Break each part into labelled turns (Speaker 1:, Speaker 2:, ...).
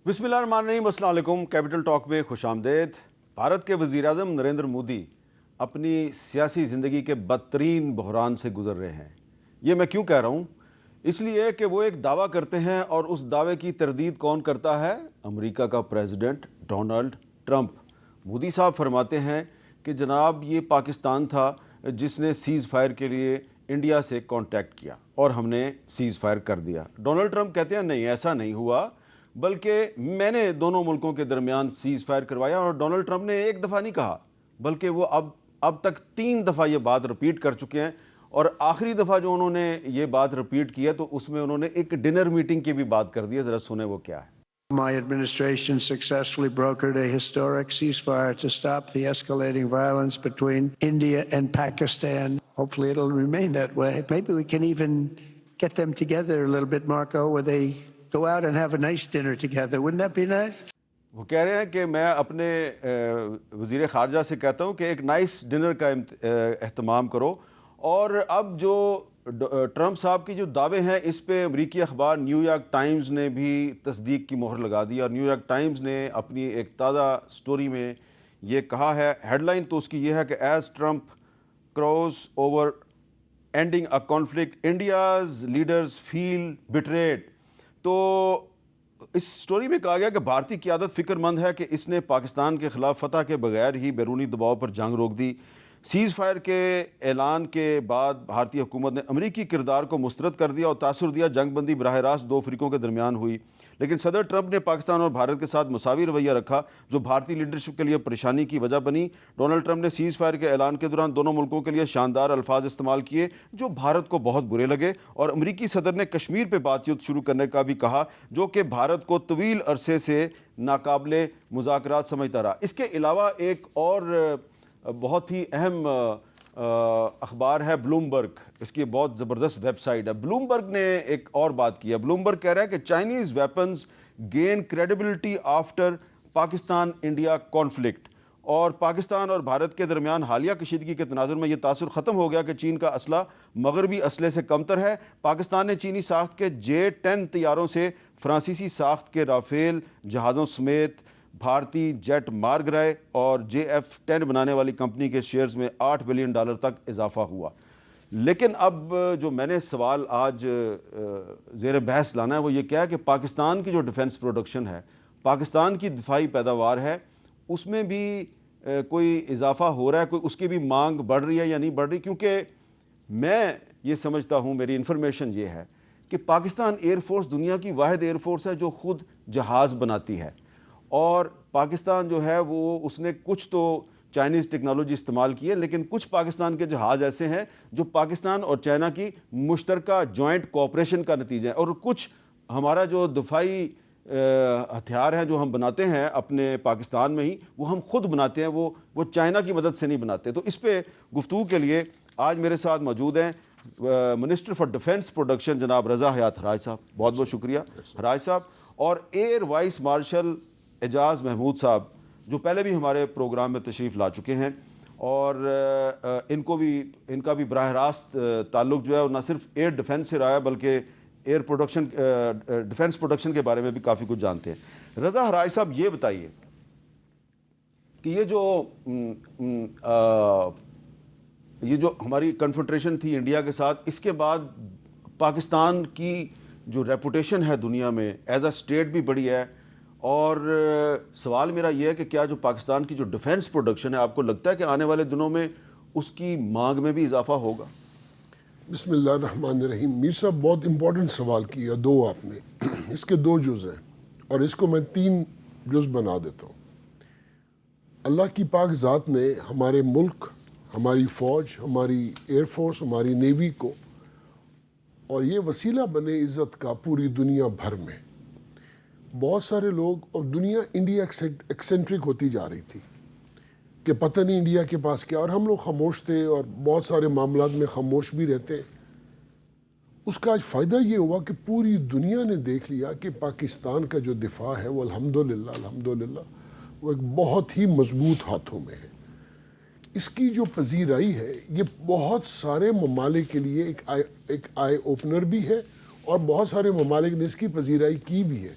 Speaker 1: بسم اللہ الرحمن الرحیم، السلام علیکم۔ کیپٹل ٹاک میں خوش آمدید۔ بھارت کے وزیر اعظم نریندر مودی اپنی سیاسی زندگی کے بدترین بحران سے گزر رہے ہیں۔ یہ میں کیوں کہہ رہا ہوں؟ اس لیے کہ وہ ایک دعویٰ کرتے ہیں اور اس دعوے کی تردید کون کرتا ہے؟ امریکہ کا پریزیڈنٹ ڈونلڈ ٹرمپ۔ مودی صاحب فرماتے ہیں کہ جناب یہ پاکستان تھا جس نے سیز فائر کے لیے انڈیا سے کانٹیکٹ کیا اور ہم نے سیز فائر کر دیا۔ ڈونلڈ ٹرمپ کہتے ہیں نہیں، ایسا نہیں ہوا، بلکہ میں نے دونوں ملکوں کے درمیان سیز فائر کروایا۔ اور ڈونلڈ ٹرمپ نے ایک دفعہ نہیں کہا، بلکہ وہ اب تک 3 دفعہ یہ بات رپیٹ کر چکے ہیں، اور آخری دفعہ جو انہوں نے یہ بات رپیٹ کی ہے تو اس میں انہوں نے ایک ڈنر میٹنگ کی بھی بات کر دی ہے۔ ذرا سنیں وہ کیا ہے۔
Speaker 2: My administration successfully brokered a historic ceasefire to stop the escalating violence between India and Pakistan. Hopefully it'll remain that way. Maybe we can even get them together a little bit, Marco, where they go out and have a nice dinner together. Wouldn't that be nice?
Speaker 1: وہ کہہ رہے ہیں کہ میں اپنے وزیر خارجہ سے کہتا ہوں کہ ایک نائس ڈنر کا اہتمام کرو۔ اور اب جو ٹرمپ صاحب کی جو دعوے ہیں اس پہ امریکی اخبار نیو یارک ٹائمز نے بھی تصدیق کی مہر لگا دی، اور نیو یارک ٹائمز نے اپنی ایک تازہ سٹوری میں یہ کہا ہے، ہیڈ لائن تو اس کی یہ ہے کہ as Trump cross over ending a conflict India's leaders feel betrayed. تو اس سٹوری میں کہا گیا کہ بھارتی قیادت فکر مند ہے کہ اس نے پاکستان کے خلاف فتح کے بغیر ہی بیرونی دباؤ پر جنگ روک دی۔ سیز فائر کے اعلان کے بعد بھارتی حکومت نے امریکی کردار کو مسترد کر دیا اور تاثر دیا جنگ بندی براہ راست 2 فریقوں کے درمیان ہوئی، لیکن صدر ٹرمپ نے پاکستان اور بھارت کے ساتھ مساوی رویہ رکھا جو بھارتی لیڈرشپ کے لیے پریشانی کی وجہ بنی۔ ڈونلڈ ٹرمپ نے سیز فائر کے اعلان کے دوران دونوں ملکوں کے لیے شاندار الفاظ استعمال کیے جو بھارت کو بہت برے لگے، اور امریکی صدر نے کشمیر پہ بات چیت شروع کرنے کا بھی کہا جو کہ بھارت کو طویل عرصے سے ناقابل مذاکرات سمجھتا رہا۔ اس کے علاوہ ایک اور بہت ہی اہم اخبار ہے بلومبرگ، اس کی بہت زبردست ویب سائٹ ہے۔ بلومبرگ نے ایک اور بات کی ہے۔ بلومبرگ کہہ رہا ہے کہ Chinese weapons gain credibility after Pakistan India conflict, اور پاکستان اور بھارت کے درمیان حالیہ کشیدگی کے تناظر میں یہ تاثر ختم ہو گیا کہ چین کا اسلحہ مغربی اسلحے سے کمتر ہے۔ پاکستان نے چینی ساخت کے J-10 طیاروں سے فرانسیسی ساخت کے رافیل جہازوں سمیت بھارتی جیٹ مار گرائے، اور JF-10 بنانے والی کمپنی کے شیئرز میں $8 بلین تک اضافہ ہوا۔ لیکن اب جو میں نے سوال آج زیر بحث لانا ہے وہ یہ کیا ہے کہ پاکستان کی جو ڈیفنس پروڈکشن ہے، پاکستان کی دفاعی پیداوار ہے، اس میں بھی کوئی اضافہ ہو رہا ہے، کوئی اس کی بھی مانگ بڑھ رہی ہے یا نہیں بڑھ رہی؟ کیونکہ میں یہ سمجھتا ہوں، میری انفارمیشن یہ ہے کہ پاکستان ایئر فورس دنیا کی واحد ایئر فورس ہے جو خود جہاز بناتی ہے، اور پاکستان جو ہے وہ اس نے کچھ تو چائنیز ٹیکنالوجی استعمال کی ہے، لیکن کچھ پاکستان کے جہاز ایسے ہیں جو پاکستان اور چائنا کی مشترکہ جوائنٹ کوآپریشن کا نتیجہ ہے، اور کچھ ہمارا جو دفاعی ہتھیار ہیں جو ہم بناتے ہیں اپنے پاکستان میں ہی، وہ ہم خود بناتے ہیں، وہ چائنا کی مدد سے نہیں بناتے۔ تو اس پہ گفتگو کے لیے آج میرے ساتھ موجود ہیں منسٹر فار ڈیفنس پروڈکشن جناب رضا حیات ہراج صاحب، بہت بہت شکریہ ہراج صاحب، اور year vice marshal Aijaz Mahmood صاحب جو پہلے بھی ہمارے پروگرام میں تشریف لا چکے ہیں، اور ان کا بھی براہ راست تعلق جو ہے نہ صرف ایئر ڈیفنس سے رہا ہے بلکہ ایئر پروڈکشن ڈیفنس پروڈکشن کے بارے میں بھی کافی کچھ جانتے ہیں۔ رضا ہراج صاحب یہ بتائیے کہ یہ جو ہماری کنفنٹریشن تھی انڈیا کے ساتھ، اس کے بعد پاکستان کی جو ریپوٹیشن ہے دنیا میں ایز اے اسٹیٹ بھی بڑی ہے، اور سوال میرا یہ ہے کہ کیا جو پاکستان کی جو ڈیفنس پروڈکشن ہے، آپ کو لگتا ہے کہ آنے والے دنوں میں اس کی مانگ میں بھی اضافہ ہوگا؟
Speaker 3: بسم اللہ الرحمن الرحیم۔ میر صاحب بہت امپورٹنٹ سوال کیا، 2 آپ نے، اس کے 2 جز ہیں اور اس کو میں 3 جز بنا دیتا ہوں۔ اللہ کی پاک ذات نے ہمارے ملک، ہماری فوج، ہماری ایئر فورس، ہماری نیوی کو، اور یہ وسیلہ بنے عزت کا پوری دنیا بھر میں۔ بہت سارے لوگ، اور دنیا انڈیا ایکسنٹرک ہوتی جا رہی تھی کہ پتہ نہیں انڈیا کے پاس کیا، اور ہم لوگ خاموش تھے اور بہت سارے معاملات میں خاموش بھی رہتے ہیں۔ اس کا آج فائدہ یہ ہوا کہ پوری دنیا نے دیکھ لیا کہ پاکستان کا جو دفاع ہے وہ الحمدللہ وہ ایک بہت ہی مضبوط ہاتھوں میں ہے۔ اس کی جو پذیرائی ہے یہ بہت سارے ممالک کے لیے ایک آئی اوپنر بھی ہے، اور بہت سارے ممالک نے اس کی پذیرائی کی بھی ہے۔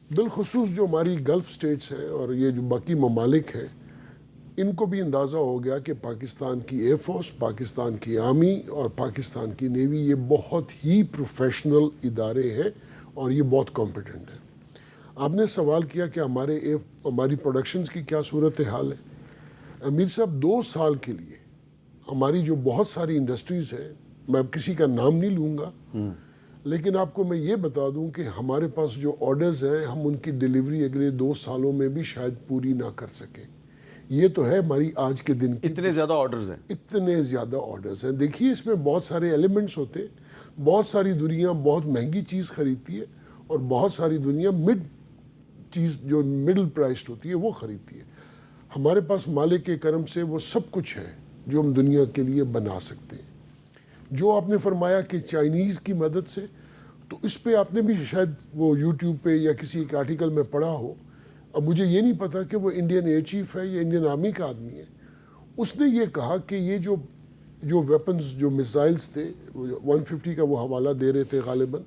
Speaker 3: بالخصوص جو ہماری گلف سٹیٹس ہیں اور یہ جو باقی ممالک ہیں، ان کو بھی اندازہ ہو گیا کہ پاکستان کی ایئر فورس، پاکستان کی آرمی اور پاکستان کی نیوی یہ بہت ہی پروفیشنل ادارے ہیں اور یہ بہت کمپیٹنٹ ہیں۔ آپ نے سوال کیا کہ ہماری پروڈکشنز کی کیا صورت حال ہے۔ امیر صاحب 2 سال کے لیے ہماری جو بہت ساری انڈسٹریز ہیں، میں کسی کا نام نہیں لوں گا، لیکن آپ کو میں یہ بتا دوں کہ ہمارے پاس جو آرڈرز ہیں ہم ان کی ڈیلیوری اگلے 2 سالوں میں بھی شاید پوری نہ کر سکیں۔ یہ تو ہے ہماری آج کے دن کی،
Speaker 1: اتنے زیادہ آرڈرز ہیں،
Speaker 3: اتنے زیادہ آرڈرز ہیں۔ دیکھیے اس میں بہت سارے ایلیمنٹس ہوتے ہیں، بہت ساری دنیا بہت مہنگی چیز خریدتی ہے اور بہت ساری دنیا چیز جو مڈل پرائسڈ ہوتی ہے وہ خریدتی ہے۔ ہمارے پاس مالک کے کرم سے وہ سب کچھ ہے جو ہم دنیا کے لیے بنا سکتے ہیں۔ جو آپ نے فرمایا کہ چائنیز کی مدد سے، تو اس پہ آپ نے بھی شاید وہ یوٹیوب پہ یا کسی ایک آرٹیکل میں پڑھا ہو، اب مجھے یہ نہیں پتا کہ وہ انڈین ایئر چیف ہے یا انڈین آرمی کا آدمی ہے، اس نے یہ کہا کہ یہ جو ویپنز جو میزائلز تھے 150 کا وہ حوالہ دے رہے تھے غالباً،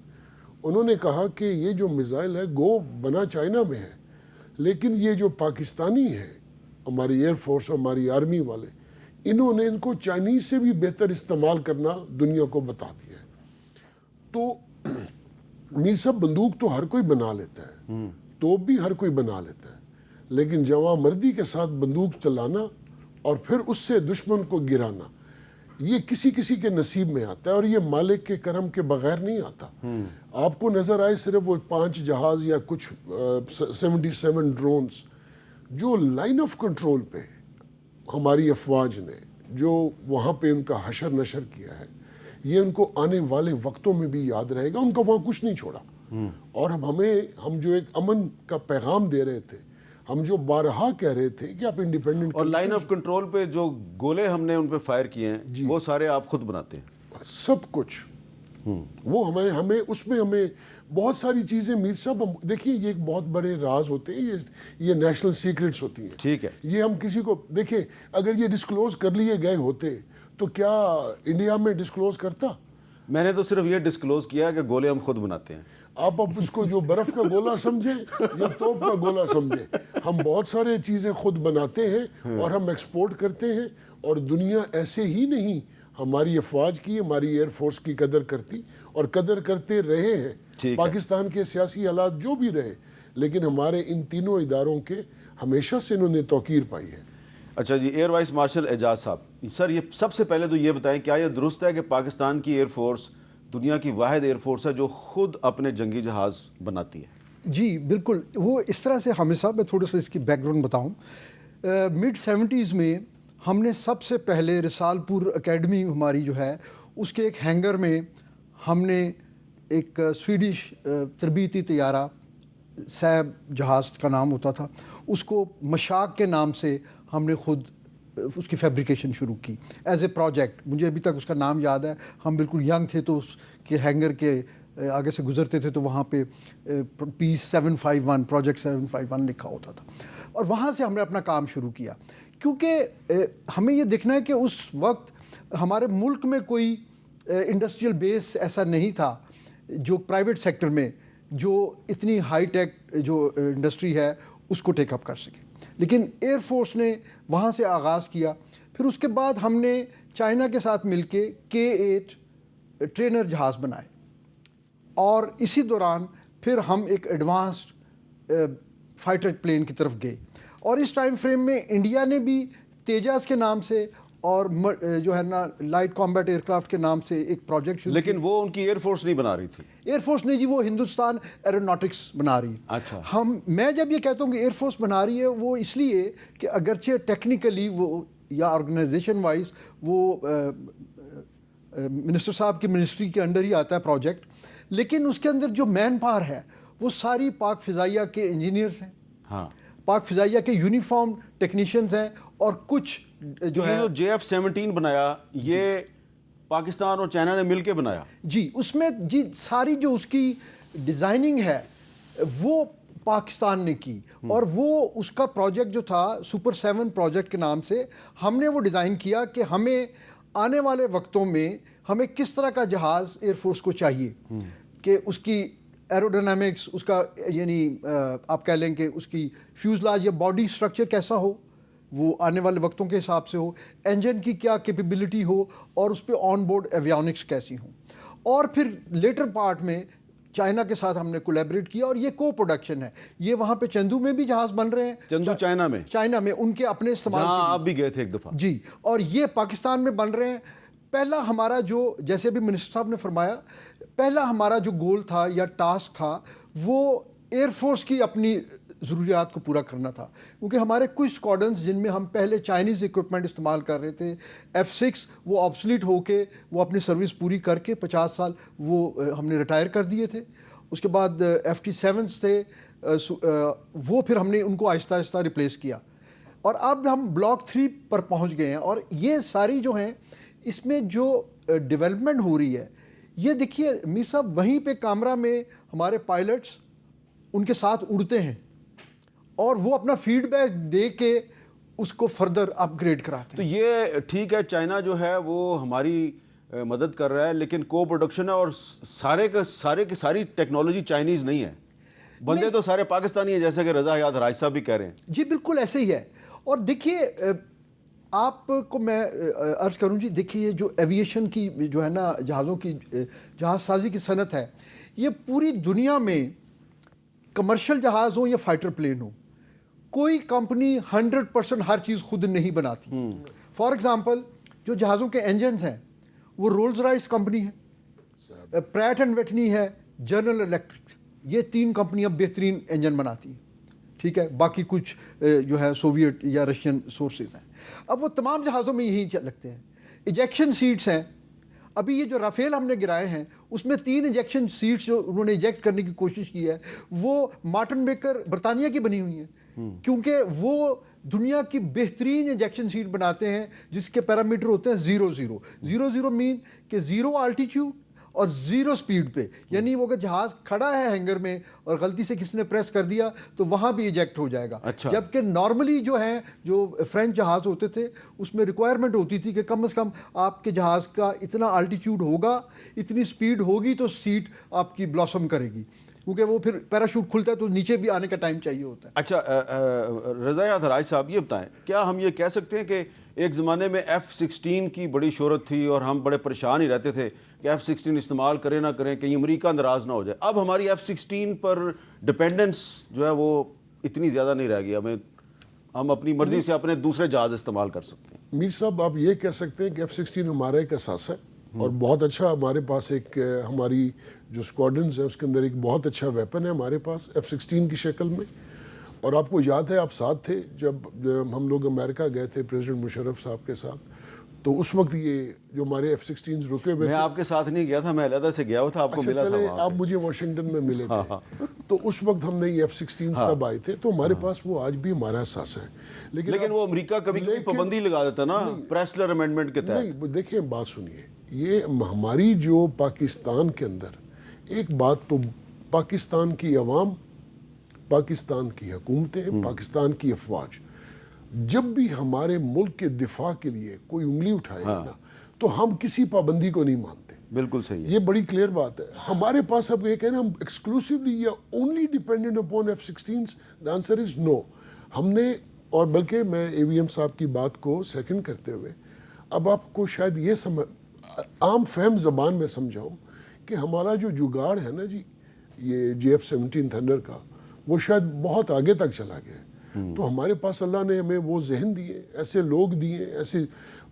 Speaker 3: انہوں نے کہا کہ یہ جو میزائل ہے گو بنا چائنا میں ہے، لیکن یہ جو پاکستانی ہے ہماری ایئر فورس اور ہماری آرمی والے، انہوں نے ان کو چائنیز سے بھی بہتر استعمال کرنا دنیا کو بتا دیا ہے۔ تو میر صاحب بندوق تو ہر کوئی بنا لیتا ہے، توپ بھی ہر کوئی بنا لیتا ہے، لیکن جواں مردی کے ساتھ بندوق چلانا اور پھر اس سے دشمن کو گرانا، یہ کسی کسی کے نصیب میں آتا ہے اور یہ مالک کے کرم کے بغیر نہیں آتا۔ آپ کو نظر آئے صرف وہ 5 جہاز یا کچھ 77 ڈرونز جو لائن آف کنٹرول پہ ہماری افواج نے جو وہاں پہ ان کا حشر نشر کیا ہے، یہ ان کو آنے والے وقتوں میں بھی یاد رہے گا۔ ان کا وہاں کچھ نہیں چھوڑا، اور ہم جو ایک امن کا پیغام دے رہے تھے، ہم جو بارہا کہہ رہے تھے کہ آپ انڈیپینڈنٹ،
Speaker 1: اور لائن آف کنٹرول پہ جو گولے ہم نے ان پہ فائر کیے ہیں وہ سارے آپ خود بناتے ہیں؟
Speaker 3: سب کچھ وہ ہمیں اس میں ہمیں بہت ساری چیزیں میر صاحب دیکھیے یہ ایک بہت بڑے راز ہوتے ہیں، یہ نیشنل سیکرٹس ہوتی ہیں،
Speaker 1: ٹھیک ہے،
Speaker 3: یہ ہم کسی کو دیکھیں اگر یہ ڈسکلوز کر لیے گئے ہوتے تو کیا انڈیا میں ڈسکلوز کرتا؟
Speaker 1: میں نے تو صرف یہ ڈسکلوز کیا کہ گولے ہم خود بناتے ہیں۔
Speaker 3: آپ اب اس کو جو برف کا گولا سمجھیں یا توپ کا گولا سمجھیں، ہم بہت سارے چیزیں خود بناتے ہیں اور ہم ایکسپورٹ کرتے ہیں، اور دنیا ایسے ہی نہیں ہماری افواج کی، ہماری ایئر فورس کی قدر کرتی اور قدر کرتے رہے ہیں۔ پاکستان کے سیاسی حالات جو بھی رہے، لیکن ہمارے ان تینوں اداروں کے ہمیشہ سے انہوں نے توقیر پائی ہے۔
Speaker 1: اچھا جی، ایئر وائس مارشل اعجاز صاحب، سر یہ سب سے پہلے تو یہ بتائیں کیا یہ درست ہے کہ پاکستان کی ایئر فورس دنیا کی واحد ایئر فورس ہے جو خود اپنے جنگی جہاز بناتی ہے؟
Speaker 4: جی بالکل، وہ اس طرح سے حامد صاحب، میں تھوڑا سا اس کی بیک گراؤنڈ بتاؤں۔ مڈ 70s میں ہم نے سب سے پہلے رسال پور اکیڈمی ہماری جو ہے اس کے ایک ہینگر میں ہم نے ایک سویڈش تربیتی طیارہ، سیب جہاز کا نام ہوتا تھا، اس کو مشاق کے نام سے ہم نے خود اس کی فیبریکیشن شروع کی ایز اے پروجیکٹ۔ مجھے ابھی تک اس کا نام یاد ہے، ہم بالکل ینگ تھے تو اس کے ہینگر کے آگے سے گزرتے تھے تو وہاں پہ پیس 751 پروجیکٹ 751 لکھا ہوتا تھا، اور وہاں سے ہم نے اپنا کام شروع کیا، کیونکہ ہمیں یہ دیکھنا ہے کہ اس وقت ہمارے ملک میں کوئی انڈسٹریل بیس ایسا نہیں تھا جو پرائیویٹ سیکٹر میں جو اتنی ہائی ٹیک جو انڈسٹری ہے اس کو ٹیک اپ کر سکے، لیکن ایئر فورس نے وہاں سے آغاز کیا۔ پھر اس کے بعد ہم نے چائنا کے ساتھ مل کے K8 ٹرینر جہاز بنائے، اور اسی دوران پھر ہم ایک ایڈوانسڈ فائٹر پلین کی طرف گئے، اور اس ٹائم فریم میں انڈیا نے بھی تیجاس کے نام سے اور جو ہے نا لائٹ کامبیٹ ایئر کرافٹ کے نام سے ایک پروجیکٹ شروع،
Speaker 1: لیکن وہ ان کی ایئر فورس نہیں بنا رہی تھی۔
Speaker 4: ایئر فورس نے جی وہ ہندوستان ایروناٹکس بنا رہی ہے۔
Speaker 1: اچھا،
Speaker 4: میں جب یہ کہتا ہوں کہ ایئر فورس بنا رہی ہے، وہ اس لیے کہ اگرچہ ٹیکنیکلی وہ یا آرگنائزیشن وائز وہ منسٹر صاحب کی منسٹری کے انڈر ہی آتا ہے پروجیکٹ، لیکن اس کے اندر جو مین پاور ہے وہ ساری پاک فضائیہ کے انجینئرز ہیں،
Speaker 1: ہاں،
Speaker 4: پاک فضائیہ کے یونیفارم ٹیکنیشینز ہیں، اور کچھ جو ہے
Speaker 1: JF-17 بنایا یہ پاکستان اور چائنا نے مل کے بنایا۔
Speaker 4: جی اس میں جی ساری جو اس کی ڈیزائننگ ہے وہ پاکستان نے کی، اور وہ اس کا پروجیکٹ جو تھا سپر 7 پروجیکٹ کے نام سے ہم نے وہ ڈیزائن کیا کہ ہمیں آنے والے وقتوں میں ہمیں کس طرح کا جہاز ایئر فورس کو چاہیے کہ اس کی ایروڈینامکس اس کا یعنی آپ کہہ لیں کہ اس کی فیوزلاج یا باڈی سٹرکچر کیسا ہو، وہ آنے والے وقتوں کے حساب سے ہو، انجن کی کیا کیپیبلٹی ہو، اور اس پہ آن بورڈ ایویونکس کیسی ہوں. اور پھر لیٹر پارٹ میں چائنا کے ساتھ ہم نے کولیبریٹ کیا، اور یہ کو پروڈکشن ہے. یہ وہاں پہ چندو میں بھی جہاز بن رہے ہیں،
Speaker 1: چندو چائنا میں
Speaker 4: ان کے اپنے استعمال
Speaker 1: جہاں
Speaker 4: کے لیے.
Speaker 1: آپ بھی گئے تھے ایک دفعہ
Speaker 4: جی، اور یہ پاکستان میں بن رہے ہیں. پہلا ہمارا جو، جیسے ابھی منسٹر صاحب نے فرمایا، پہلا ہمارا جو گول تھا یا ٹاسک تھا وہ ایئر فورس کی اپنی ضروریات کو پورا کرنا تھا، کیونکہ ہمارے کچھ اسکواڈنس جن میں ہم پہلے چائنیز اکوپمنٹ استعمال کر رہے تھے، F6 وہ آبسلیٹ ہو کے وہ اپنی سروس پوری کر کے 50 سال وہ ہم نے ریٹائر کر دیے تھے. اس کے بعد FT7 تھے، وہ پھر ہم نے ان کو آہستہ آہستہ ریپلیس کیا، اور اب ہم بلاک 3 پر پہنچ گئے ہیں. اور یہ ساری جو ہیں اس میں جو ڈیولپمنٹ ہو رہی ہے، یہ دیکھیے میر صاحب، وہیں پہ کیمرہ میں ہمارے پائلٹس ان کے ساتھ اڑتے ہیں اور وہ اپنا فیڈ بیک دے کے اس کو فردر اپ گریڈ کراتے
Speaker 1: تو
Speaker 4: ہیں.
Speaker 1: یہ ٹھیک ہے، چائنا جو ہے وہ ہماری مدد کر رہا ہے، لیکن کو پروڈکشن ہے، اور سارے کی ساری ٹیکنالوجی چائنیز نہیں ہے، بندے تو سارے پاکستانی ہیں، جیسے کہ رضا حیات راج صاحب بھی کہہ رہے ہیں.
Speaker 4: جی بالکل ایسے ہی ہے. اور دیکھیے آپ کو میں عرض کروں جی، دیکھیے جو ایویشن کی جو ہے نا جہازوں کی جہاز سازی کی صنعت ہے، یہ پوری دنیا میں کمرشل جہاز ہوں یا فائٹر پلین ہوں، کوئی کمپنی 100% ہر چیز خود نہیں بناتی. فار ایگزامپل جو جہازوں کے انجنز ہیں وہ رولز رائس کمپنی ہے، پریٹ اینڈ وٹنی ہے، جنرل الیکٹرک، یہ 3 کمپنیاں بہترین انجن بناتی ہیں. ٹھیک ہے، باقی کچھ جو ہے سوویٹ یا رشین سورسز ہیں. اب وہ تمام جہازوں میں یہی لگتے ہیں. ایجیکشن سیٹس ہیں، ابھی یہ جو رافیل ہم نے گرائے ہیں اس میں 3 ایجیکشن سیٹس جو انہوں نے ایجیکٹ کرنے کی کوشش کی ہے وہ مارٹن بیکر برطانیہ کی بنی ہوئی ہیں، کیونکہ وہ دنیا کی بہترین ایجیکشن سیٹ بناتے ہیں جس کے پیرامیٹر ہوتے ہیں 0-0. 0-0 مین کہ 0 آلٹیچیوڈ اور 0 سپیڈ پہ، یعنی وہ اگر جہاز کھڑا ہے ہینگر میں اور غلطی سے کسی نے پریس کر دیا تو وہاں بھی ایجیکٹ ہو جائے گا. جبکہ نارملی جو ہیں جو فرینچ جہاز ہوتے تھے اس میں ریکوائرمنٹ ہوتی تھی کہ کم از کم آپ کے جہاز کا اتنا آلٹیچیوڈ ہوگا، اتنی سپیڈ ہوگی تو سیٹ آپ کی بلاسم کرے گی، کیونکہ وہ پھر پیراشوٹ کھلتا ہے تو نیچے بھی آنے کا ٹائم چاہیے ہوتا ہے.
Speaker 1: اچھا رضا حیات راج صاحب، یہ بتائیں کیا ہم یہ کہہ سکتے ہیں کہ ایک زمانے میں F-16 کی بڑی شہرت تھی اور ہم بڑے پریشان ہی رہتے تھے کہ F-16 استعمال کریں نہ کریں کہیں امریکہ ناراض نہ ہو جائے، اب ہماری F-16 پر ڈپینڈنس جو ہے وہ اتنی زیادہ نہیں رہ گئی، ہم اپنی مرضی سے اپنے دوسرے جہاز استعمال کر سکتے ہیں؟
Speaker 3: میر صاحب آپ یہ کہہ سکتے ہیں کہ F-16 ہمارا ایک اثاثہ ہے اور بہت اچھا، ہمارے پاس ایک ہماری جو اسکواڈنز ہے اس کے اندر ایک بہت اچھا ویپن ہے ہمارے پاس F-16 کی شکل میں. اور آپ کو یاد ہے آپ ساتھ تھے جب ہم لوگ امریکہ گئے تھے پریزیڈنٹ مشرف صاحب کے ساتھ، تو اس وقت یہ جو ہمارے F-16 رکے ہوئے
Speaker 1: میں آپ کے ساتھ نہیں گیا تھا، میں علیحدہ سے گیا ہوا تھا، آپ کو ملا تھا.
Speaker 3: آپ مجھے واشنگٹن میں ملے تھے، تو اس وقت ہم نے یہ F-16 تب آئے تھے، تو ہمارے پاس وہ آج بھی ہمارا احساس ہے.
Speaker 1: لیکن وہ امریکہ کبھی کبھی پابندی لگا دیتا نا پریسلر امینڈمنٹ کے تحت.
Speaker 3: نہیں دیکھیں بات سنیے، یہ ہماری جو پاکستان کے اندر ایک بات تو پاکستان کی عوام، پاکستان کی حکومتیں، پاکستان کی افواج جب بھی ہمارے ملک کے دفاع کے لیے کوئی انگلی اٹھائے گا نا تو ہم کسی پابندی کو نہیں مانتے.
Speaker 1: بالکل صحیح ہے،
Speaker 3: یہ بڑی کلیئر بات ہے. ہمارے پاس اب یہ کہنا ہم ایکسکلوسیولی یا only dependent upon F-16، the answer is no. ہم نے، اور بلکہ میں AVM صاحب کی بات کو سیکنڈ کرتے ہوئے اب آپ کو شاید یہ عام فہم زبان میں سمجھاؤں کہ ہمارا جو جگاڑ ہے نا جی یہ JF-17 تھنڈر کا، وہ شاید بہت آگے تک چلا گیا ہے. تو ہمارے پاس اللہ نے ہمیں وہ ذہن دیے، ایسے لوگ دیے، ایسے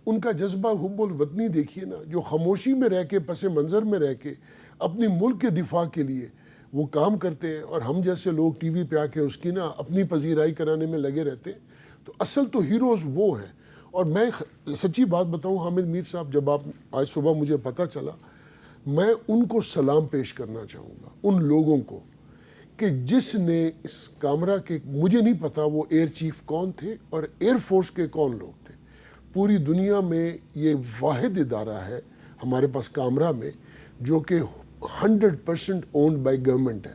Speaker 3: ان کا جذبہ حب الوطنی دیکھیے نا، جو خاموشی میں رہ کے، پس منظر میں رہ کے اپنی ملک کے دفاع کے لیے وہ کام کرتے ہیں، اور ہم جیسے لوگ ٹی وی پہ آ کے اس کی نا اپنی پذیرائی کرانے میں لگے رہتے ہیں. تو اصل تو ہیروز وہ ہیں. اور میں سچی بات بتاؤں حامد میر صاحب، جب آپ آج صبح مجھے پتہ چلا، میں ان کو سلام پیش کرنا چاہوں گا، ان لوگوں کو کہ جس نے اس کامرہ کے، مجھے نہیں پتا وہ ایئر چیف کون تھے اور ایئر فورس کے کون لوگ تھے، پوری دنیا میں یہ واحد ادارہ ہے ہمارے پاس کامرہ میں جو کہ 100% اونڈ بائی گورنمنٹ ہے.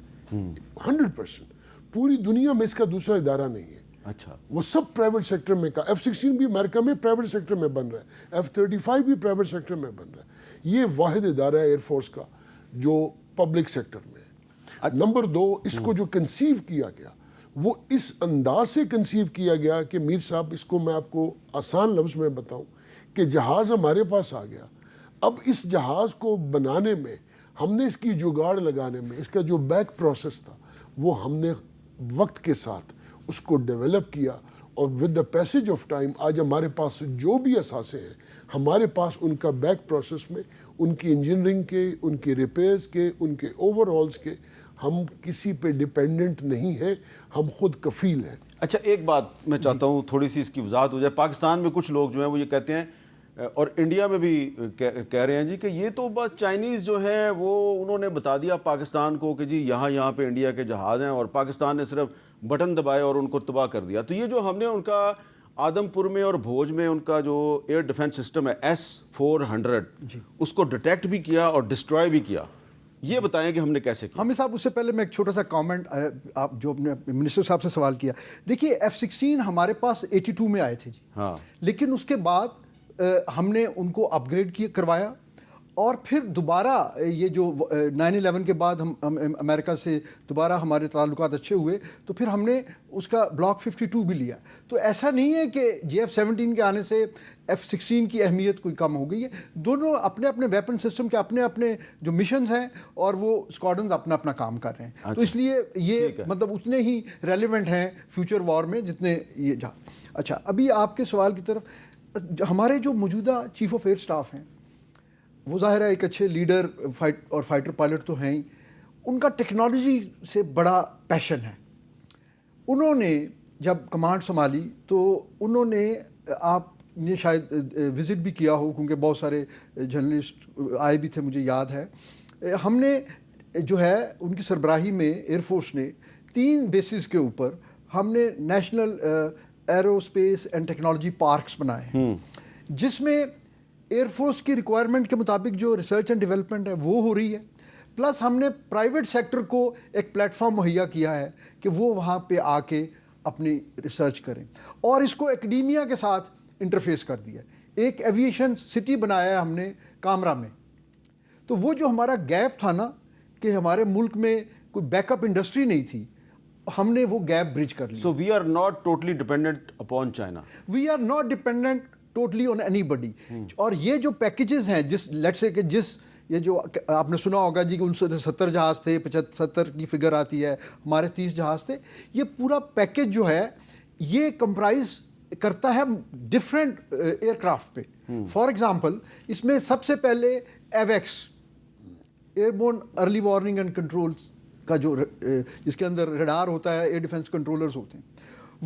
Speaker 3: 100% پوری دنیا میں اس کا دوسرا ادارہ نہیں ہے.
Speaker 1: اچھا،
Speaker 3: وہ سب پرائیویٹ سیکٹر میں کا. F-16 بھی امریکہ میں پرائیویٹ سیکٹر میں بن رہا ہے، F-35 بھی پرائیویٹ سیکٹر میں بن رہا ہے. یہ واحد ادارہ ہے ایئر فورس کا جو پبلک سیکٹر میں ہے. نمبر 2 اس کو جو کنسیو کیا گیا وہ اس انداز سے کنسیو کیا گیا کہ میر صاحب اس کو میں آپ کو آسان لفظ میں بتاؤں کہ جہاز ہمارے پاس آ گیا، اب اس جہاز کو بنانے میں ہم نے اس کی جگاڑ لگانے میں اس کا جو بیک پروسیس تھا وہ ہم نے وقت کے ساتھ اس کو ڈیولپ کیا، اور with the passage of time آج ہمارے پاس جو بھی اثاثے ہیں ہمارے پاس ان کا بیک پروسیس میں ان کی انجینئرنگ کے، ان کے ریپیئرز کے، ان کے اوور ہالز کے، ہم کسی پہ ڈیپینڈنٹ نہیں ہیں، ہم خود کفیل ہیں۔
Speaker 1: اچھا ایک بات میں چاہتا ہوں تھوڑی سی اس کی وضاحت ہو جائے۔ پاکستان میں کچھ لوگ جو ہیں وہ یہ کہتے ہیں اور انڈیا میں بھی کہہ رہے ہیں جی کہ یہ تو بس چائنیز جو ہے وہ انہوں نے بتا دیا پاکستان کو کہ جی یہاں پہ انڈیا کے جہاز ہیں اور پاکستان نے صرف بٹن دبائے اور ان کو تباہ کر دیا۔ تو یہ جو ہم نے ان کا آدم پور میں اور بھوج میں ان کا جو ایئر ڈیفنس سسٹم ہے S-400 اس کو ڈیٹیکٹ بھی کیا اور ڈسٹرائے بھی کیا، یہ بتائیں کہ ہم نے کیسے کیا؟
Speaker 4: حامد صاحب اس سے پہلے میں ایک چھوٹا سا کامنٹ آپ جو اپنے منسٹر صاحب سے سوال کیا، دیکھیے F-16 ہمارے پاس 82 میں آئے تھے جی،
Speaker 1: ہاں،
Speaker 4: لیکن اس کے بعد ہم نے ان کو اپ گریڈ کروایا، اور پھر دوبارہ یہ جو 9/11 کے بعد ہم امریکہ سے دوبارہ ہمارے تعلقات اچھے ہوئے تو پھر ہم نے اس کا بلاک 52 بھی لیا۔ تو ایسا نہیں ہے کہ JF-17 کے آنے سے F-16 کی اہمیت کوئی کم ہو گئی ہے، دونوں اپنے اپنے ویپن سسٹم کے اپنے اپنے جو مشنز ہیں اور وہ اسکواڈنز اپنا اپنا کام کر رہے ہیں، تو اس لیے یہ مطلب اتنے ہی ریلیونٹ ہیں فیوچر وار میں جتنے یہ جہاز۔ اچھا ابھی آپ کے سوال کی طرف، ہمارے جو موجودہ چیف آف ایئر اسٹاف ہیں وہ ظاہر ہے ایک اچھے لیڈر اور فائٹر پائلٹ تو ہیں ہی، ان کا ٹیکنالوجی سے بڑا پیشن ہے۔ انہوں نے جب کمانڈ سنبھالی تو انہوں نے، آپ نے شاید وزٹ بھی کیا ہو کیونکہ بہت سارے جرنلسٹ آئے بھی تھے مجھے یاد ہے، ہم نے جو ہے ان کی سربراہی میں ایئر فورس نے 3 بیسز کے اوپر ہم نے national arrow space and technology parks بنائے ہیں، جس میں ایئر فورس کی ریکوائرمنٹ کے مطابق جو ریسرچ اینڈ ڈیولپمنٹ ہے وہ ہو رہی ہے، پلس ہم نے پرائیویٹ سیکٹر کو ایک پلیٹ فارم مہیا کیا ہے کہ وہ وہاں پہ آ کے اپنی ریسرچ کریں، اور اس کو ایکڈیمیا کے ساتھ انٹرفیس کر دیا ہے۔ ایک ایویشن سٹی بنایا ہے ہم نے کامرا میں، تو وہ جو ہمارا گیپ تھا نا کہ ہمارے ملک میں کوئی بیک اپ انڈسٹری نہیں تھی، ہم نے وہ گیپ برج کر لیا۔
Speaker 1: So we are not totally dependent upon China,
Speaker 4: we are not dependent totally on anybody. اور یہ جو پیکیجز ہیں، جس لیٹ سے کہ جس یہ جو آپ نے سنا ہوگا جی کہ 70 جہاز تھے، 75 کی فگر آتی ہے، ہمارے 30 جہاز تھے، یہ پورا پیکیج جو ہے یہ کمپرائز کرتا ہے ڈفرینٹ ایئر کرافٹ پہ۔ فار ایگزامپل اس میں سب سے پہلے ایویکس airborne early warning and control کا جو جس کے اندر ریڈار ہوتا ہے، ایئر ڈیفنس کنٹرولرز ہوتے ہیں،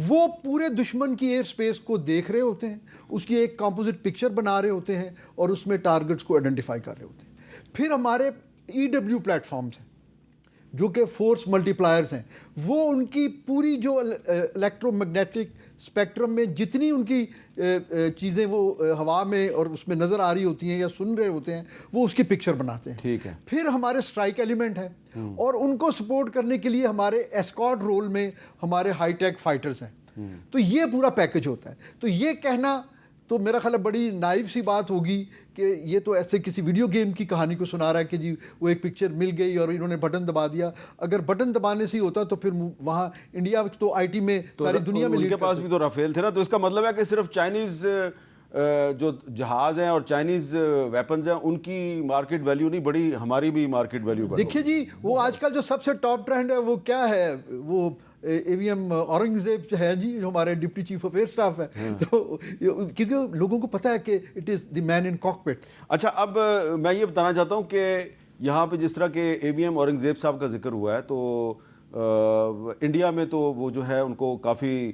Speaker 4: وہ پورے دشمن کی ایئر سپیس کو دیکھ رہے ہوتے ہیں، اس کی ایک کمپوزٹ پکچر بنا رہے ہوتے ہیں اور اس میں ٹارگٹس کو آئیڈینٹیفائی کر رہے ہوتے ہیں۔ پھر ہمارے EW پلیٹ فارمز ہیں جو کہ فورس ملٹی پلائرز ہیں، وہ ان کی پوری جو الیکٹرو میگنیٹک اسپیکٹرم میں جتنی ان کی چیزیں وہ ہوا میں اور اس میں نظر آ رہی ہوتی ہیں یا سن رہے ہوتے ہیں، وہ اس کی پکچر بناتے ہیں۔
Speaker 1: ٹھیک ہے۔
Speaker 4: پھر ہمارے اسٹرائک ایلیمنٹ ہیں، اور ان کو سپورٹ کرنے کے لیے ہمارے ایسکارٹ رول میں ہمارے ہائی ٹیک فائٹرز ہیں۔ تو یہ پورا پیکج ہوتا ہے۔ تو یہ کہنا تو میرا خیال ہے بڑی نائیو سی بات ہوگی کہ یہ تو ایسے کسی ویڈیو گیم کی کہانی کو سنا رہا ہے کہ جی وہ ایک پکچر مل گئی اور انہوں نے بٹن دبا دیا۔ اگر بٹن دبانے سے ہی ہوتا تو پھر وہاں انڈیا تو IT میں ساری دنیا میں
Speaker 1: ان کے پاس بھی تو رافیل تھے نا، تو اس کا مطلب ہے کہ صرف چائنیز جو جہاز ہیں اور چائنیز ویپنز ہیں ان کی مارکیٹ ویلیو نہیں بڑی، ہماری بھی مارکیٹ ویلیو بڑی۔
Speaker 4: دیکھیے جی وہ آج کل جو سب سے ٹاپ ٹرینڈ ہے وہ کیا ہے، وہ AVM اورنگزیب ہے جی، جو ہمارے deputy chief of air staff ہے، تو کیونکہ لوگوں کو پتہ ہے کہ it is the main in cockpit.
Speaker 1: اچھا اب میں یہ بتانا چاہتا ہوں کہ یہاں پہ جس طرح کہ AVM اورنگزیب صاحب کا ذکر ہوا ہے، تو انڈیا میں تو وہ جو ہے ان کو کافی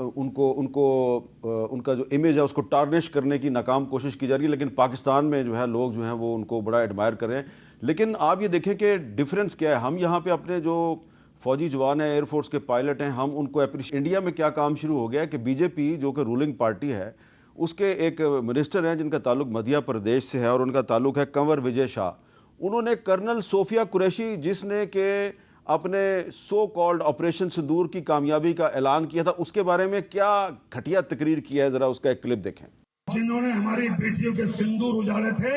Speaker 1: ان کا جو امیج ہے اس کو ٹارنش کرنے کی ناکام کوشش کی جا رہی ہے، لیکن پاکستان میں جو ہے لوگ جو ہیں وہ ان کو بڑا ایڈمائر کر رہے ہیں۔ لیکن آپ یہ دیکھیں کہ ڈفرینس کیا ہے، ہم یہاں پہ اپنے جو فوجی جوان ہیں، ایئر فورس کے پائلٹ ہیں، ہم ان کو انڈیا میں کیا کام شروع ہو گیا ہے کہ BJP جو کہ رولنگ پارٹی ہے، اس کے ایک منسٹر ہیں جن کا تعلق مدھیہ پردیش سے ہے اور ان کا تعلق ہے کنور وجے شاہ، انہوں نے کرنل صوفیہ قریشی جس نے کہ اپنے سو کالڈ آپریشن سندور کی کامیابی کا اعلان کیا تھا، اس کے بارے میں کیا گھٹیا تقریر کیا ہے، ذرا اس کا ایک کلپ دیکھیں۔
Speaker 5: جنہوں نے ہماری بیٹیوں کے سندور اجاڑے تھے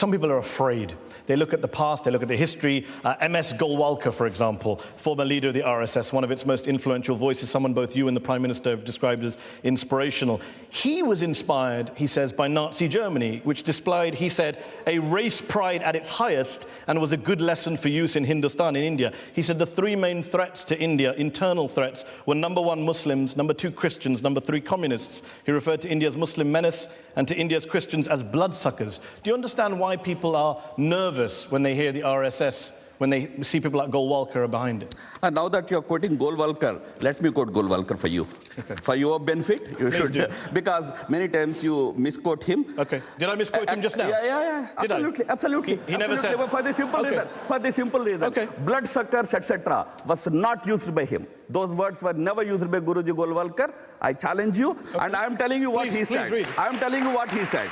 Speaker 6: some people are afraid? They look at the past, they look at the history. MS Golwalkar, for example, former leader of the RSS, one of its most influential voices, someone both you and the Prime Minister have described as inspirational. He was inspired, he says, by Nazi Germany, which displayed, he said, a race pride at its highest and was a good lesson for use in Hindustan, in India. He said the three main threats to India, internal threats, were number one, Muslims, number two, Christians, number three, communists. He referred to India's Muslim menace and to India's Christians as bloodsuckers. Do you understand why people are nervous when they hear the RSS, when they see people like Golwalkar are behind it?
Speaker 7: And now that you're quoting Golwalkar, let me quote Golwalkar for you. Okay. For your benefit, you
Speaker 6: Please
Speaker 7: should,
Speaker 6: do.
Speaker 7: Because many times you misquote him.
Speaker 6: Okay. Did I misquote him just now?
Speaker 7: Yeah.
Speaker 6: Did
Speaker 7: absolutely,
Speaker 6: I?
Speaker 7: absolutely.
Speaker 6: He never said.
Speaker 7: For the simple
Speaker 6: Okay.
Speaker 7: reason. For the simple reason.
Speaker 6: Okay.
Speaker 7: Bloodsuckers, etc., was not used by him. Those words were never used by Guruji Golwalkar. I challenge you,
Speaker 6: Okay.
Speaker 7: and I am telling you what he
Speaker 6: Please
Speaker 7: said.
Speaker 6: read.
Speaker 7: I am telling you what he said.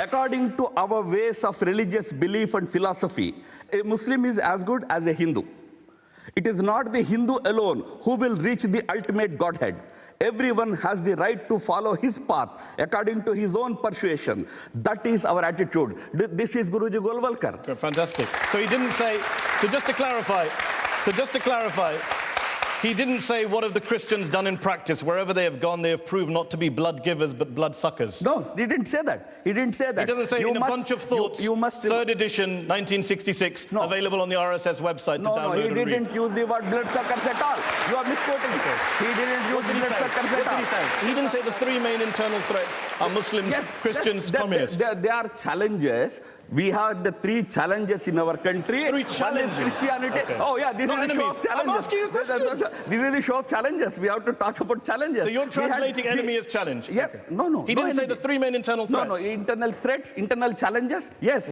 Speaker 7: According to our ways of religious belief and philosophy, a Muslim is as good as a Hindu. It is not the Hindu alone who will reach the ultimate Godhead. Everyone has the right to follow his path according to his own persuasion. That is our attitude. This is Guruji Golwalkar.
Speaker 6: Fantastic. So he didn't say, so just to clarify, he didn't say, what have the Christians done in practice? Wherever they have gone, they have proved not to be blood givers, but blood suckers.
Speaker 7: No, he didn't say that. He didn't say that.
Speaker 6: He doesn't say
Speaker 7: You
Speaker 6: in
Speaker 7: must-
Speaker 6: a bunch of thoughts,
Speaker 7: you must,
Speaker 6: third edition, 1966,
Speaker 7: No.
Speaker 6: available on the RSS website to
Speaker 7: No,
Speaker 6: download
Speaker 7: he
Speaker 6: and read.
Speaker 7: didn't use the word bloodsuckers at all. You are misquoting. He didn't use the bloodsuckers at all.
Speaker 6: He didn't say the three main internal threats are Muslims,
Speaker 7: Yes,
Speaker 6: Christians,
Speaker 7: that-
Speaker 6: communists.
Speaker 7: They are challenges. We have the three challenges in our country.
Speaker 6: Three
Speaker 7: One
Speaker 6: challenges.
Speaker 7: is Christianity.
Speaker 6: Okay.
Speaker 7: Oh yeah, this
Speaker 6: Not
Speaker 7: is the show
Speaker 6: enemies.
Speaker 7: of challenges.
Speaker 6: I'm asking you a question.
Speaker 7: This is the show of challenges. We have to talk about challenges.
Speaker 6: So you're
Speaker 7: We had-
Speaker 6: translating
Speaker 7: we-
Speaker 6: enemy as challenge?
Speaker 7: Yeah,
Speaker 6: Okay.
Speaker 7: no.
Speaker 6: He didn't say the three main internal
Speaker 7: No,
Speaker 6: threats?
Speaker 7: internal threats, internal challenges, yes.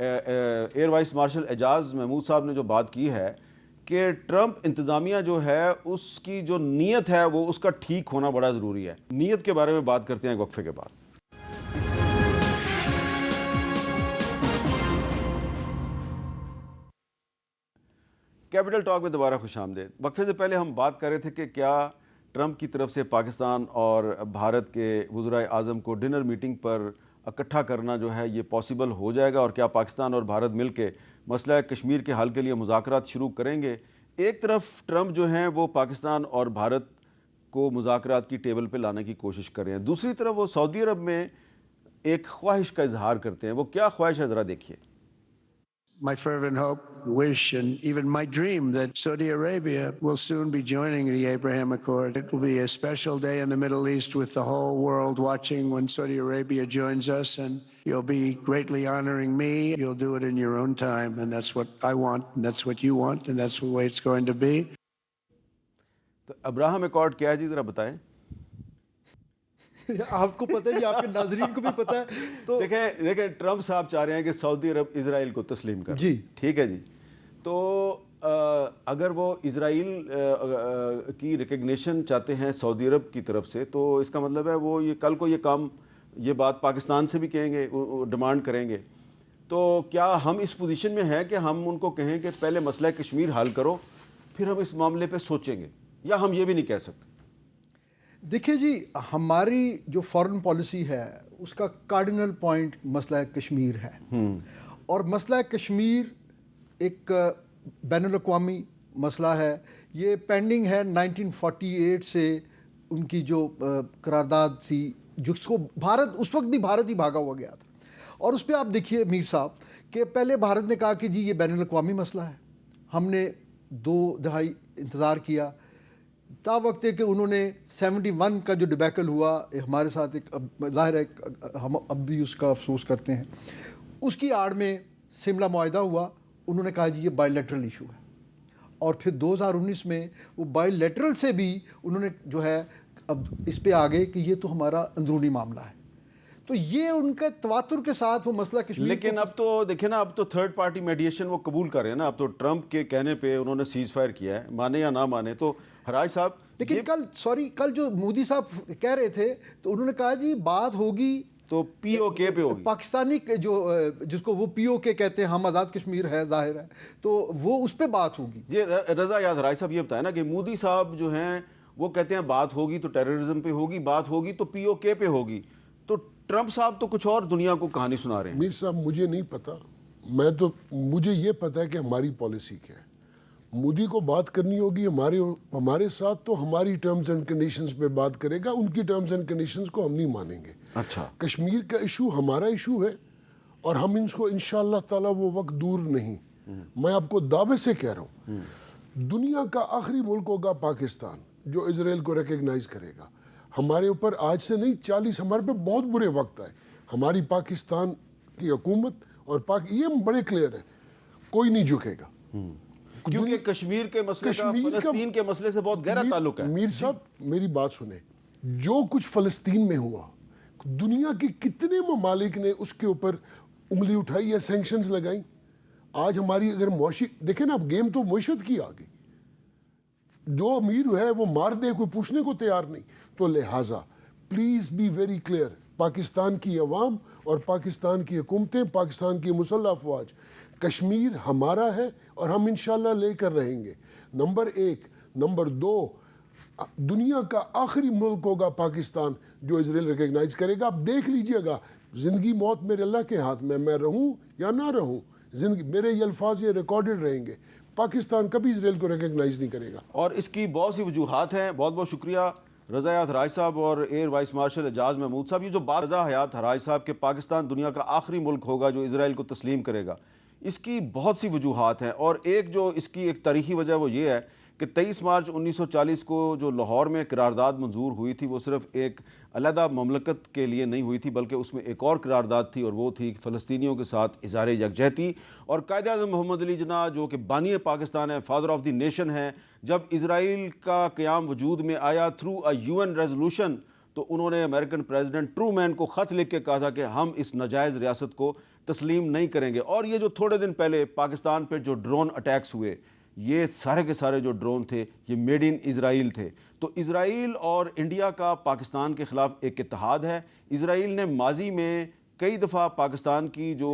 Speaker 1: Air vice marshal Aijaz Mahmood صاحب نے جو بات کی ہے کہ Trump انتظامیہ جو ہے اس کی جو نیت ہے وہ اس کا ٹھیک ہونا بڑا ضروری ہے. نیت کے بارے میں بات کرتے ہیں ایک وقفے کے بعد. کیپٹل ٹاک میں دوبارہ خوش آمدید. وقفے سے پہلے ہم بات کر رہے تھے کہ کیا ٹرمپ کی طرف سے پاکستان اور بھارت کے وزرائے اعظم کو ڈنر میٹنگ پر اکٹھا کرنا جو ہے یہ پاسبل ہو جائے گا, اور کیا پاکستان اور بھارت مل کے مسئلہ کشمیر کے حل کے لیے مذاکرات شروع کریں گے. ایک طرف ٹرمپ جو ہیں وہ پاکستان اور بھارت کو مذاکرات کی ٹیبل پہ لانے کی کوشش کر رہے ہیں, دوسری طرف وہ سعودی عرب میں ایک خواہش کا اظہار کرتے ہیں. وہ کیا خواہش ہے ذرا دیکھیے.
Speaker 2: My fervent hope, wish, and even my dream that Saudi Arabia will soon be joining the Abraham Accord. It will be a special day in the Middle East with the whole world watching when Saudi Arabia joins us, and you'll be greatly honoring me. You'll do it in your own time, and that's what I want, and that's what you want, and that's the way it's going to be.
Speaker 1: تو Abraham accord کیا ہے جی, ذرا بتائیں.
Speaker 4: آپ کو پتہ ہے, آپ کے ناظرین کو بھی پتہ ہے. تو
Speaker 1: دیکھیں ٹرمپ صاحب چاہ رہے ہیں کہ سعودی عرب اسرائیل کو تسلیم کرے.
Speaker 4: جی
Speaker 1: ٹھیک ہے جی. تو اگر وہ اسرائیل کی ریکگنیشن چاہتے ہیں سعودی عرب کی طرف سے, تو اس کا مطلب ہے وہ یہ کل کو یہ کام, یہ بات پاکستان سے بھی کہیں گے, ڈیمانڈ کریں گے. تو کیا ہم اس پوزیشن میں ہیں کہ ہم ان کو کہیں کہ پہلے مسئلہ کشمیر حل کرو پھر ہم اس معاملے پہ سوچیں گے, یا ہم یہ بھی نہیں کہہ سکتے؟
Speaker 4: دیکھیے جی, ہماری جو فارن پالیسی ہے اس کا کارڈینل پوائنٹ مسئلہ کشمیر ہے, اور مسئلہ کشمیر ایک بین الاقوامی مسئلہ ہے. یہ پینڈنگ ہے 1948 سے ان کی جو قرارداد تھی, جس کو بھارت اس وقت بھی بھارت ہی بھاگا ہوا گیا تھا. اور اس پہ آپ دیکھیے میر صاحب کہ پہلے بھارت نے کہا کہ جی یہ بین الاقوامی مسئلہ ہے. ہم نے 2 دہائی انتظار کیا, تا وقت ہے کہ انہوں نے 71 کا جو ڈبیکل ہوا ہمارے ساتھ, ایک ظاہر ہے ہم اب بھی اس کا افسوس کرتے ہیں, اس کی آڑ میں سملہ معاہدہ ہوا. انہوں نے کہا جی یہ بائی لیٹرل ایشو ہے, اور پھر 2019 میں وہ بائی لیٹرل سے بھی انہوں نے جو ہے اب اس پہ آ گئے کہ یہ تو ہمارا اندرونی معاملہ ہے. تو یہ ان کے تواتر کے ساتھ وہ مسئلہ کشمیر.
Speaker 1: لیکن اب تو دیکھیں نا, اب تو تھرڈ پارٹی میڈیشن وہ قبول کر رہے ہیں نا. اب تو ٹرمپ کے کہنے پہ انہوں نے سیز فائر کیا ہے, مانے یا نہ مانے. تو حراج صاحب,
Speaker 4: لیکن کل جو مودی صاحب کہہ رہے تھے تو انہوں نے کہا جی بات ہوگی
Speaker 1: تو پی او کے پہ ہوگی,
Speaker 4: پاکستانی جو جس کو وہ پی او کے کہتے ہیں, ہم آزاد کشمیر ہے ظاہر ہے, تو وہ اس پہ بات ہوگی.
Speaker 1: یہ رضا یاد حراج صاحب یہ بتائیں نا کہ مودی صاحب جو ہیں وہ کہتے ہیں بات ہوگی تو ٹیررزم پہ ہوگی, بات ہوگی تو پی او کے پہ ہوگی. تو ٹرمپ صاحب تو کچھ اور دنیا کو کہانی سنا رہے ہیں.
Speaker 3: میر صاحب مجھے نہیں پتا, مجھے یہ پتا ہے کہ ہماری پالیسی کیا ہے. مودی کو بات کرنی ہوگی ہمارے ساتھ تو ہماری ٹرمز اینڈ کنڈیشنز پہ بات کرے گا, ان کی ٹرمز اینڈ کنڈیشنز کو ہم نہیں مانیں گے.
Speaker 1: اچھا,
Speaker 3: کشمیر کا ایشو ہمارا ایشو ہے, اور ہم اس کو انشاءاللہ تعالی وہ وقت دور نہیں. میں آپ کو دعوے سے کہہ رہا ہوں, دنیا کا آخری ملک ہوگا پاکستان جو اسرائیل کو ریکگنائز کرے گا. ہمارے اوپر آج سے نہیں 40 ہمارے پہ بہت برے وقت آئے. ہماری پاکستان کی حکومت اور یہ بڑے کلیئر ہے, کوئی نہیں جھکے گا,
Speaker 1: کیونکہ کشمیر کے مسئلے کا فلسطین کے مسئلے سے بہت گہرا تعلق ہے.
Speaker 3: میر صاحب میری بات سنیں, جو کچھ فلسطین میں ہوا, دنیا کے کتنے ممالک نے اس کے اوپر انگلی اٹھائی یا سینکشنز لگائیں. آج ہماری اگر معاشی دیکھیں نا, اب گیم تو معیشت کی آ گئی. جو امیر ہے وہ مار دے, کوئی پوچھنے کو تیار نہیں. تو لہٰذا please be very clear, Pakistan کی عوام اور پاکستان کی حکومتیں, پاکستان کی مسلح افواج, کشمیر ہمارا ہے اور ہم انشاءاللہ لے کر رہیں گے. نمبر 1. نمبر 2, دنیا کا آخری ملک ہوگا پاکستان جو اسرائیل ریکگنائز کرے گا. آپ دیکھ لیجئے گا, زندگی موت میرے اللہ کے ہاتھ میں رہوں یا نہ رہوں, زندگی میرے یہ الفاظ یہ ریکارڈڈ رہیں گے. پاکستان کبھی اسرائیل کو ریکگنائز نہیں کرے گا.
Speaker 1: اور اس کی بہت سی وجوہات ہیں. بہت بہت شکریہ رضا حیات حراج صاحب اور year vice marshal Aijaz Mahmood صاحب. یہ جو بات رضا حیات حراج صاحب کہ پاکستان دنیا کا آخری ملک ہوگا جو اسرائیل کو تسلیم کرے گا, اس کی بہت سی وجوہات ہیں. اور ایک جو اس کی ایک تاریخی وجہ وہ یہ ہے کہ 23 مارچ 1940 کو جو لاہور میں قرارداد منظور ہوئی تھی وہ صرف ایک علیحدہ مملکت کے لیے نہیں ہوئی تھی, بلکہ اس میں ایک اور قرارداد تھی, اور وہ تھی فلسطینیوں کے ساتھ اظہار یکجہتی. اور قائد اعظم محمد علی جناح جو کہ بانی پاکستان ہے, فادر آف دی نیشن ہے, جب اسرائیل کا قیام وجود میں آیا تھرو اے UN ریزولوشن, تو انہوں نے امریکن پریزیڈنٹ ٹرومین کو خط لکھ کے کہا تھا کہ ہم اس ناجائز ریاست کو تسلیم نہیں کریں گے. اور یہ جو تھوڑے دن پہلے پاکستان پہ جو ڈرون اٹیکس ہوئے, یہ سارے کے سارے جو ڈرون تھے یہ میڈ ان اسرائیل تھے. تو اسرائیل اور انڈیا کا پاکستان کے خلاف ایک اتحاد ہے. اسرائیل نے ماضی میں کئی دفعہ پاکستان کی جو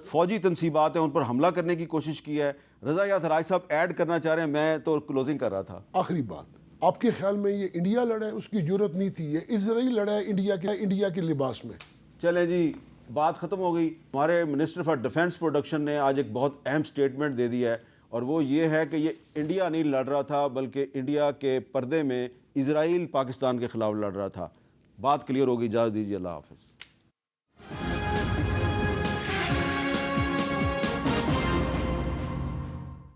Speaker 1: فوجی تنصیبات ہیں ان پر حملہ کرنے کی کوشش کی ہے. رضا یاد راج صاحب ایڈ کرنا چاہ رہے ہیں, میں تو کلوزنگ کر رہا تھا.
Speaker 3: آخری بات, آپ کے خیال میں یہ انڈیا لڑا ہے, اس کی جرت نہیں تھی, یہ اسرائیل لڑا ہے انڈیا کے لباس میں؟
Speaker 1: چلیں جی, بات ختم ہو گئی. ہمارے منسٹر فار ڈیفنس پروڈکشن نے آج ایک بہت اہم سٹیٹمنٹ دے دیا ہے, اور وہ یہ ہے کہ یہ انڈیا نہیں لڑ رہا تھا بلکہ انڈیا کے پردے میں اسرائیل پاکستان کے خلاف لڑ رہا تھا. بات کلیئر ہوگی. اجازت دیجیے, اللہ حافظ.